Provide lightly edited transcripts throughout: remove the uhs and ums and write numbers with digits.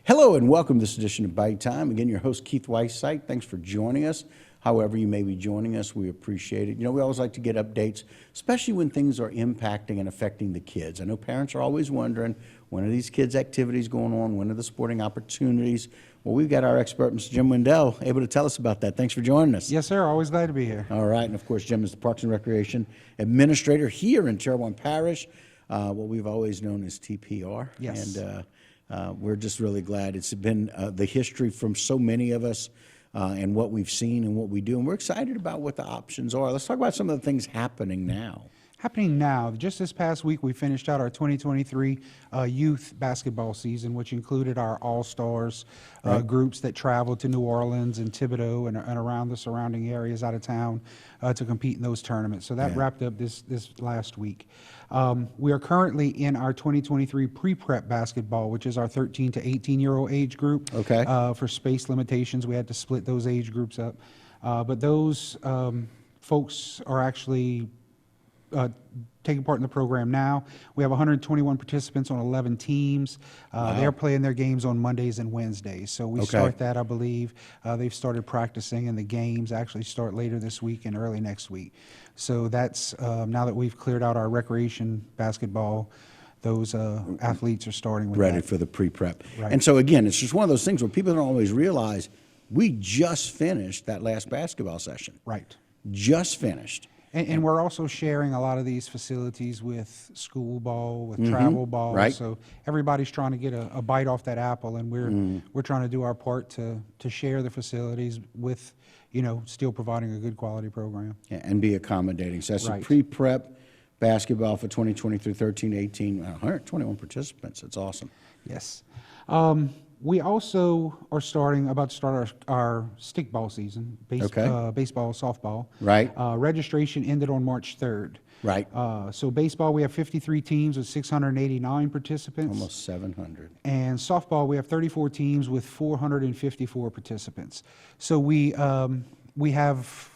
Hello and welcome to this edition of Bite Time. Again, your host, Keith Weissite. Thanks for joining us. However you may be joining us, we appreciate it. You know, we always like to get updates, especially when things are impacting and affecting the kids. I know parents are always wondering, when are these kids' activities going on? When are the sporting opportunities? Well, we've got our expert, Mr. Jim Wendell, able to tell us about that. Thanks for joining us. Yes, sir. Always glad to be here. All right. And, of course, Jim is the Parks and Recreation Administrator here in Terrebonne Parish, what we've always known as TPR. Yes. And we're just really glad. It's been the history from so many of us and what we've seen and what we do. And we're excited about what the options are. Let's talk about some of the things happening now. Happening now, just this past week, we finished out our 2023 youth basketball season, which included our All-Stars groups that traveled to New Orleans and Thibodaux and around the surrounding areas out of town to compete in those tournaments. So that wrapped up this last week. We are currently in our 2023 pre-prep basketball, which is our 13 to 18-year-old age group. Okay. For space limitations, we had to split those age groups up. But those folks are actually taking part in the program now. We have 121 participants on 11 teams. They're playing their games on Mondays and Wednesdays. So we start that, I believe. They've started practicing, and the games actually start later this week and early next week. So that's now that we've cleared out our recreation basketball, those athletes are starting with Ready that. for the pre-prep. Right. And so, again, it's just one of those things where people don't always realize we just finished that last basketball session. Right. Just finished. And we're also sharing a lot of these facilities with school ball, with travel ball. Right. So everybody's trying to get a bite off that apple, and we're trying to do our part to share the facilities with, still providing a good quality program. Yeah, and be accommodating. So that's a Right. pre-prep basketball for 2023, 13, 18, 121 participants. That's awesome. Yes. We also are about to start our stickball season, baseball, softball. Right. Registration ended on March 3rd. Right. So baseball, we have 53 teams with 689 participants. Almost 700. And softball, we have 34 teams with 454 participants. So we have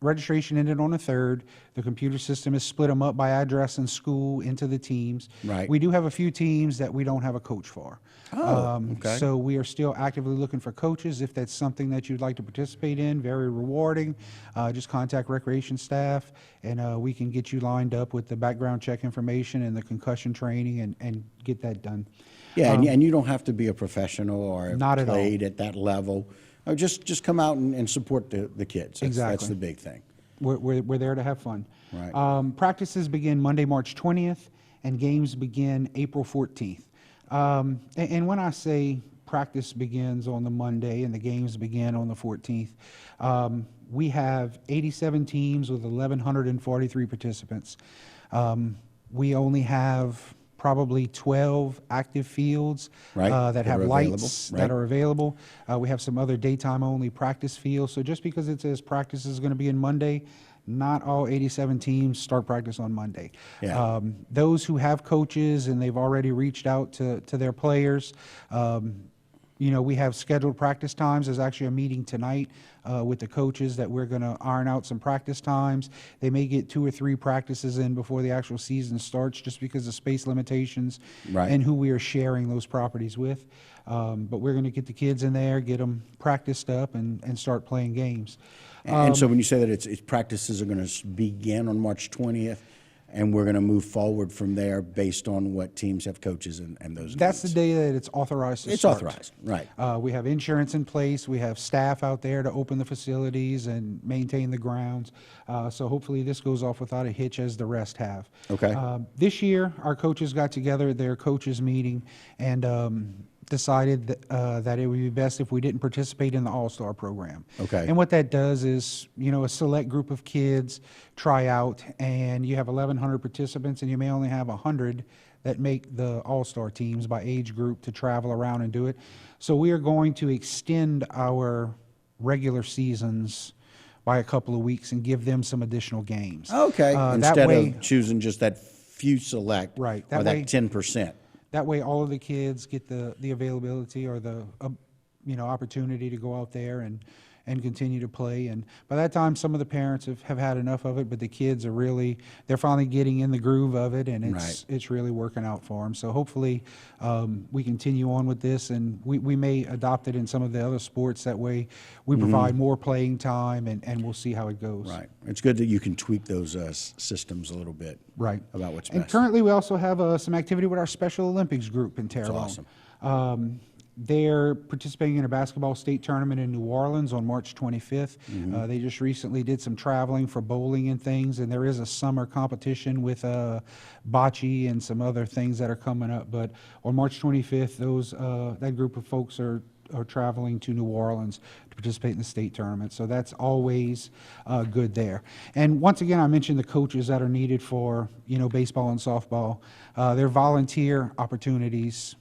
registration ended on the 3rd. The computer system has split them up by address and school into the teams. Right. We do have a few teams that we don't have a coach for. Okay. So we are still actively looking for coaches. If that's something that you'd like to participate in, very rewarding, just contact recreation staff, and we can get you lined up with the background check information and the concussion training and get that done. Yeah, and you don't have to be a professional or Not at all. played at that level. Just come out and support the kids. Exactly. That's the big thing. We're there to have fun. Right. Practices begin Monday, March 20th, and games begin April 14th. And when I say practice begins on the Monday and the games begin on the 14th, we have 87 teams with 1,143 participants. We only have probably 12 active fields that have lights that are available. We have some other daytime only practice fields. So just because it says practice is going to be in Monday, not all 87 teams start practice on Monday. Yeah. Those who have coaches and they've already reached out to their players, we have scheduled practice times. There's actually a meeting tonight with the coaches that we're going to iron out some practice times. They may get 2 or 3 practices in before the actual season starts just because of space limitations and who we are sharing those properties with. But we're going to get the kids in there, get them practiced up, and start playing games. And so when you say that it's practices are going to begin on March 20th, and we're going to move forward from there based on what teams have coaches and those That's needs. the day that it's authorized to It's start. authorized, right. We have insurance in place. We have staff out there to open the facilities and maintain the grounds. So hopefully this goes off without a hitch as the rest have. Okay. This year, our coaches got together at their coaches meeting and decided that it would be best if we didn't participate in the All-Star program. Okay. And what that does is, a select group of kids try out, and you have 1,100 participants, and you may only have 100 that make the All-Star teams by age group to travel around and do it. So we are going to extend our regular seasons by a couple of weeks and give them some additional games. Okay. Instead that way, of choosing just that few select Right. or That that way- 10%. That way, all of the kids get the availability or the opportunity to go out there and and continue to play. And by that time, some of the parents have had enough of it, but the kids are they're finally getting in the groove of it, and it's really working out for them. So hopefully we continue on with this, and we may adopt it in some of the other sports. That way we provide more playing time, and we'll see how it goes. Right. It's good that you can tweak those systems a little bit. Right. About what's And best. currently we also have some activity with our Special Olympics group in Terrebonne. awesome. They're participating in a basketball state tournament in New Orleans on March 25th. They just recently did some traveling for bowling and things, and there is a summer competition with bocce and some other things that are coming up. But on March 25th, that group of folks are traveling to New Orleans to participate in the state tournament. So that's always good there. And once again, I mentioned the coaches that are needed for, baseball and softball. They're volunteer opportunities,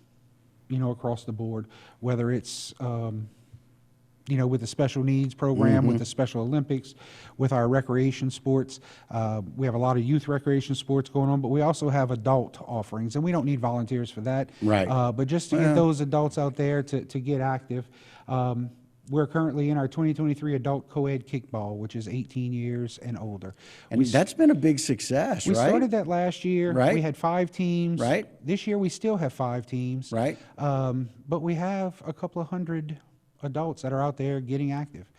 across the board, whether it's, with the special needs program, with the Special Olympics, with our recreation sports. We have a lot of youth recreation sports going on, but we also have adult offerings, and we don't need volunteers for that. Right. But just to get those adults out there to get active. We're currently in our 2023 adult co-ed kickball, which is 18 years and older. And that's been a big success, We right? started that last year. Right. We had 5 teams. Right. This year we still have 5 teams. Right. But we have a couple of hundred adults that are out there getting active.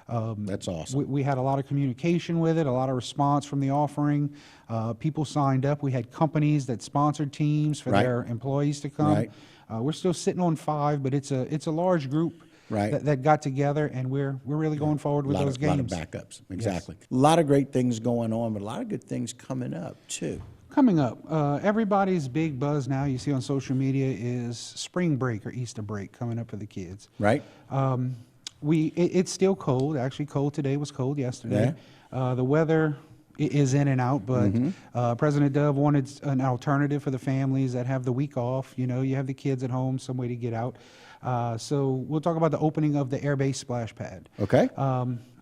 That's awesome. We had a lot of communication with it, a lot of response from the offering. People signed up. We had companies that sponsored teams for their employees to come. Right. We're still sitting on 5, but it's a large group that got together, and we're really going forward with those games. A lot of backups, exactly. A lot of great things going on, but a lot of good things coming up, too. Coming up, everybody's big buzz now, you see on social media, is spring break or Easter break coming up for the kids. Right. It's still cold. Actually, cold today, was cold yesterday. The weather is in and out, but President Dove wanted an alternative for the families that have the week off. You have the kids at home, some way to get out. So we'll talk about the opening of the air-based splash pad. Okay.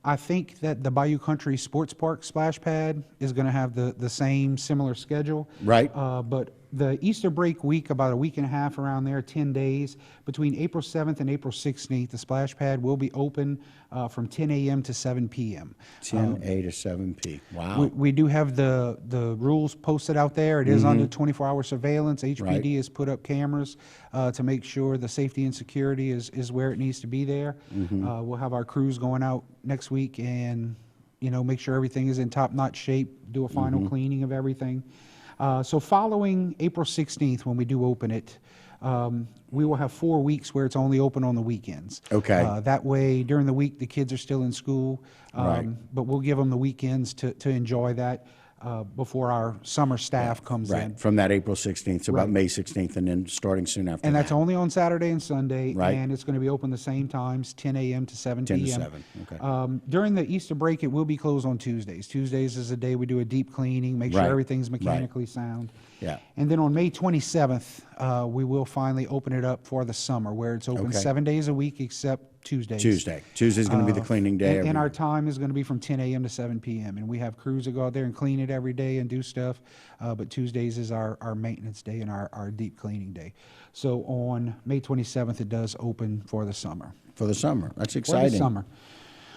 I think that the Bayou Country Sports Park splash pad is going to have the same similar schedule. Right. But the Easter break week, about a week and a half around there, 10 days, between April 7th and April 16th, the splash pad will be open from 10 a.m. to 7 p.m. 10 a to 7 p. Wow. We do have the rules posted out there. It is under 24-hour surveillance. HPD has put up cameras to make sure the safety and security is where it needs to be there. We'll have our crews going out next week and make sure everything is in top-notch shape, do a final cleaning of everything. So following April 16th, when we do open it, we will have 4 weeks where it's only open on the weekends. Okay. That way, during the week, the kids are still in school, but we'll give them the weekends to enjoy that before our summer staff comes in. From that April 16th to about May 16th, and then starting soon after And that. that's only on Saturday and Sunday, Right. and it's going to be open the same times, 10 a.m. to 7 10 p.m. to 7, okay. During the Easter break, it will be closed on Tuesdays. Tuesdays is a day we do a deep cleaning, make sure Right. everything's mechanically sound. Yeah. And then on May 27th, we will finally open it up for the summer, where it's open 7 days a week except Tuesdays. Tuesday's going to be the cleaning day. And our time is going to be from 10 a.m. to 7 p.m. And we have crews that go out there and clean it every day and do stuff. But Tuesdays is our maintenance day and our deep cleaning day. So on May 27th, it does open for the summer. For the summer. That's For exciting. the summer.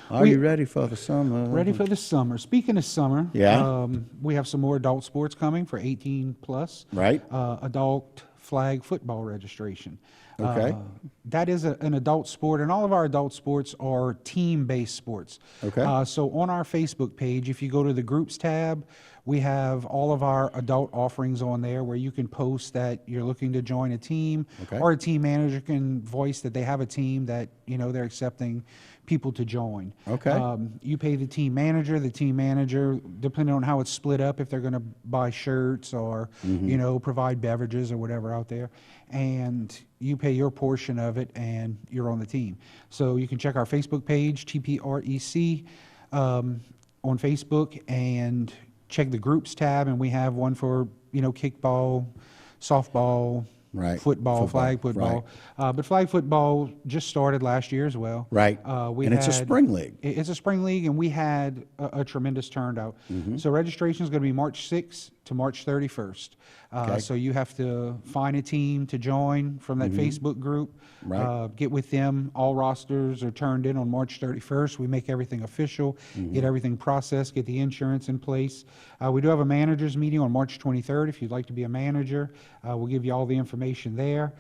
Are you ready for the summer? Ready for the summer. Speaking of summer, we have some more adult sports coming for 18 plus. Right. Adult flag football registration. Okay. That is an adult sport, and all of our adult sports are team-based sports. Okay. So on our Facebook page, if you go to the groups tab, we have all of our adult offerings on there where you can post that you're looking to join a team, or a team manager can voice that they have a team that they're accepting people to join. Okay. You pay the team manager, depending on how it's split up, if they're going to buy shirts or provide beverages or whatever out there, and you pay your portion of it and you're on the team. So you can check our Facebook page, TPREC, on Facebook, and check the groups tab, and we have one for kickball, softball, football, flag football. But flag football just started last year as well. Right. And it's a spring league. It's a spring league, and we had a tremendous turnout. So registration is going to be March 6th to March 31st. Okay. So you have to find a team to join from that Facebook group. Right. Get with them. All rosters are turned in on March 31st. We make everything official, get everything processed, get the insurance in place. We do have a managers meeting on March 23rd. If you'd like to be a manager, we'll give you all the information there.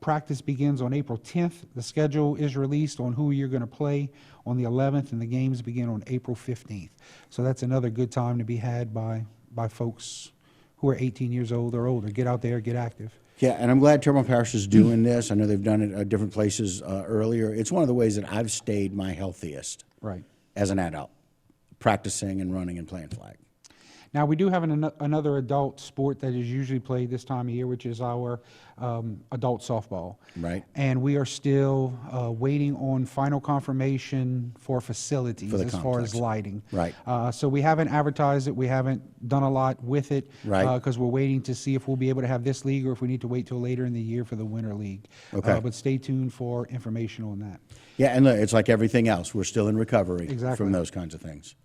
Practice begins on April 10th. The schedule is released on who you're going to play on the 11th, and the games begin on April 15th. So that's another good time to be had by folks who are 18 years old or older. Get out there, get active. Yeah, and I'm glad Terrebonne Parish is doing this. I know they've done it at different places earlier. It's one of the ways that I've stayed my healthiest Right. as an adult, practicing and running and playing flag. Now, we do have another adult sport that is usually played this time of year, which is our adult softball. Right. And we are still waiting on final confirmation for facilities For the as far complex. as lighting. Right. So we haven't advertised it. We haven't done a lot with it. Right. Because we're waiting to see if we'll be able to have this league or if we need to wait till later in the year for the winter league. Okay. But stay tuned for information on that. Yeah, and look, it's like everything else. We're still in recovery Exactly. from those kinds of things.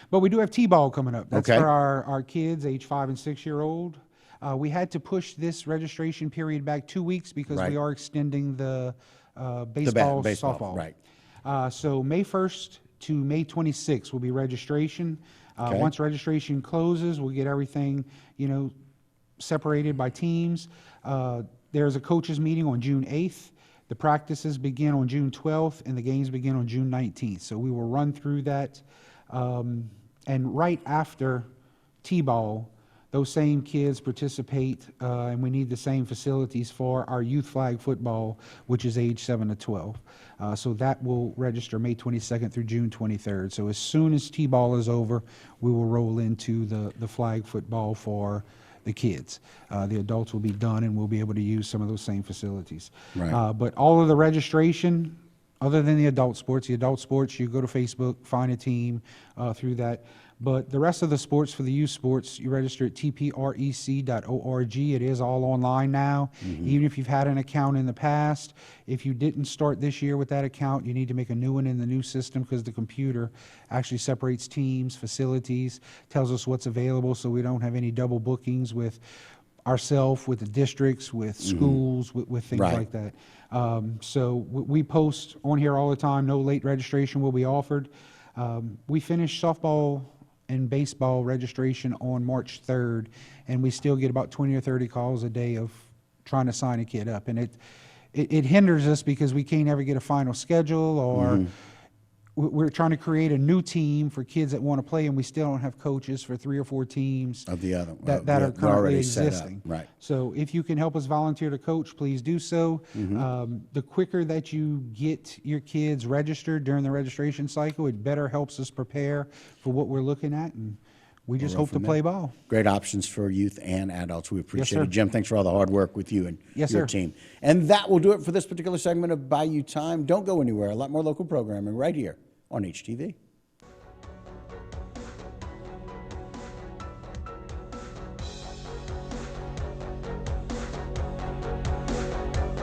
But we do have T-ball coming up. That's Okay. for our kids, age 5 and 6 year old. We had to push this registration period back 2 weeks because Right. we are extending the baseball, baseball, softball. right. So May 1st to May 26th will be registration. Okay. Once registration closes, we'll get everything, separated by teams. There's a coaches meeting on June 8th. The practices begin on June 12th, and the games begin on June 19th. So we will run through that. And right after T-ball, those same kids participate, and we need the same facilities for our youth flag football, which is age 7 to 12. So that will register May 22nd through June 23rd. So as soon as T-ball is over, we will roll into the flag football for the kids. The adults will be done, and we'll be able to use some of those same facilities. Right. But all of the registration, other than the adult sports, you go to Facebook, find a team through that. But the rest of the sports, for the youth sports, you register at tprec.org. It is all online now. Even if you've had an account in the past, if you didn't start this year with that account, you need to make a new one in the new system because the computer actually separates teams, facilities, tells us what's available so we don't have any double bookings with ourselves, with the districts, with schools, with things Right. like that. So we post on here all the time, no late registration will be offered. We finished softball and baseball registration on March 3rd, and we still get about 20 or 30 calls a day of trying to sign a kid up. And it hinders us because we can't ever get a final schedule, or we're trying to create a new team for kids that want to play, and we still don't have coaches for 3 or 4 teams Of the other that are they're currently already set up. existing. Right. So if you can help us volunteer to coach, please do so. The quicker that you get your kids registered during the registration cycle, it better helps us prepare for what we're looking at, and we just roll hope to from play there. ball. Great options for youth and adults. We appreciate sir. it. Jim, thanks for all the hard work with you and Yes, your sir. team. And that will do it for this particular segment of Bayou Time. Don't go anywhere. A lot more local programming right here on HTV.